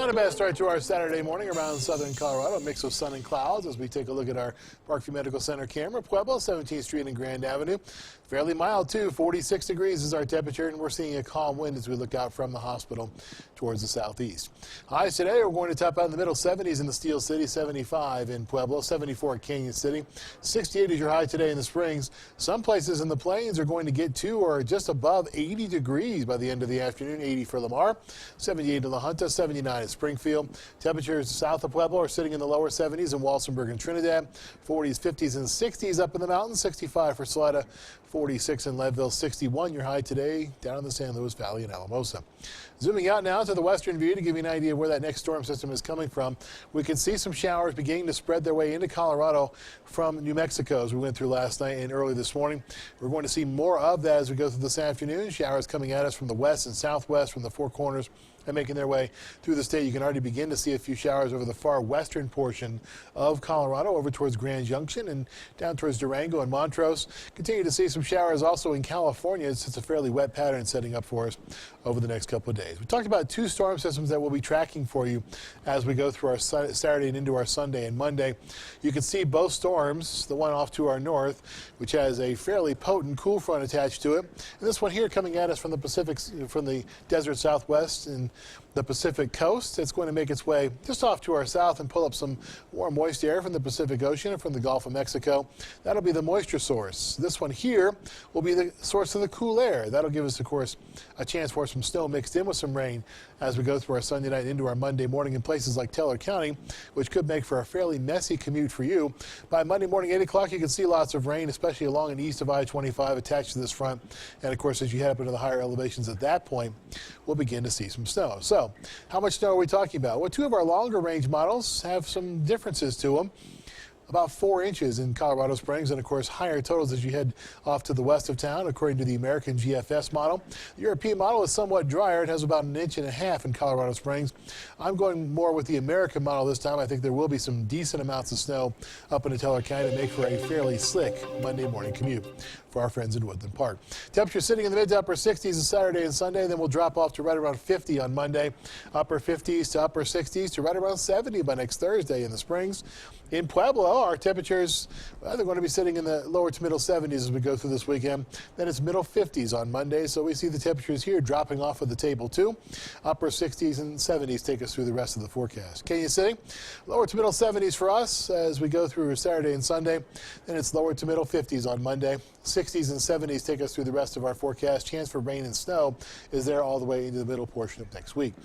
Not a bad start to our Saturday morning around southern Colorado. A mix of sun and clouds as we take a look at our Parkview Medical Center camera. Pueblo, 17th Street and Grand Avenue. Fairly mild, too. 46 degrees is our temperature, and we're seeing a calm wind as we look out from the hospital towards the southeast. Highs today are going to top out in the middle 70s in the Steel City, 75 in Pueblo, 74 at Canyon City. 68 is your high today in the Springs. Some places in the plains are going to get to or just above 80 degrees by the end of the afternoon. 80 for Lamar, 78 in La Junta, 79 at Springfield. Temperatures south of Pueblo are sitting in the lower 70s in Walsenburg and Trinidad. 40s, 50s, and 60s up in the mountains. 65 for Salida, 46 in Leadville, 61 your high today down in the San Luis Valley and Alamosa. Zooming out now to the western view to give you an idea of where that next storm system is coming from. We can see some showers beginning to spread their way into Colorado from New Mexico as we went through last night and early this morning. We're going to see more of that as we go through this afternoon. Showers coming at us from the west and southwest from the Four Corners and making their way through the state. You can already begin to see a few showers over the far western portion of Colorado, over towards Grand Junction and down towards Durango and Montrose. Continue to see some showers also in California. It's a fairly wet pattern setting up for us over the next couple of days. We talked about two storm systems that we'll be tracking for you as we go through our Saturday and into our Sunday and Monday. You can see both storms, the one off to our north, which has a fairly potent cool front attached to it, and this one here coming at us from the Pacific, from the desert southwest and the Pacific coast. It's going to make its way just off to our south and pull up some warm, moist air from the Pacific Ocean and from the Gulf of Mexico. That'll be the moisture source. This one here will be the source of the cool air. That'll give us, of course, a chance for some snow mixed in with some rain as we go through our Sunday night into our Monday morning in places like Teller County, which could make for a fairly messy commute for you. By Monday morning, 8 o'clock, you can see lots of rain, especially along and east of I-25 attached to this front. And, of course, as you head up into the higher elevations at that point, we'll begin to see some snow. So, how much snow are we talking about? Well, two of our longer range models have some differences to them. About 4 inches in Colorado Springs, and of course higher totals as you head off to the west of town, according to the American GFS model. The European model is somewhat drier. It has about 1.5 inches in Colorado Springs. I'm going more with the American model this time. I think there will be some decent amounts of snow up into Teller County to make for a fairly slick Monday morning commute for our friends in Woodland Park. Temperature sitting in the mid to upper 60s on Saturday and Sunday, then we'll drop off to right around 50 on Monday. Upper 50s to upper 60s to right around 70 by next Thursday in the Springs. In Pueblo, our temperatures, well, they're going to be sitting in the lower to middle 70s as we go through this weekend. Then it's middle 50s on Monday, so we see the temperatures here dropping off of the table too. Upper 60s and 70s take us through the rest of the forecast. Canyon City, lower to middle 70s for us as we go through Saturday and Sunday. Then it's lower to middle 50s on Monday. 60s and 70s take us through the rest of our forecast. Chance for rain and snow is there all the way into the middle portion of next week.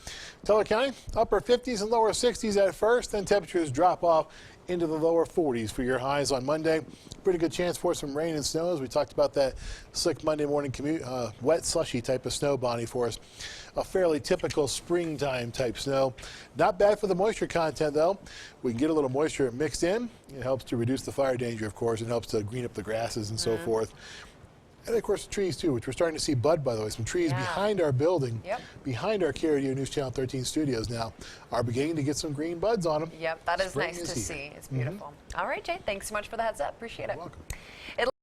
Teller County, upper 50s and lower 60s at first, then temperatures drop off into the lower 40s for your highs on Monday. Pretty good chance for some rain and snow as we talked about that slick Monday morning commute, wet, slushy type of snow, Bonnie, for us. A fairly typical springtime type snow. Not bad for the moisture content, though. We can get a little moisture mixed in. It helps to reduce the fire danger, of course. It helps to green up the grasses and so forth. And, of course, the trees, too, which we're starting to see bud, by the way. Some trees behind our building, behind our KRDO News Channel 13 studios now, are beginning to get some green buds on them. Yep, that is nice to see. It's beautiful. All right, Jay, thanks so much for the heads up. Appreciate it. You're welcome.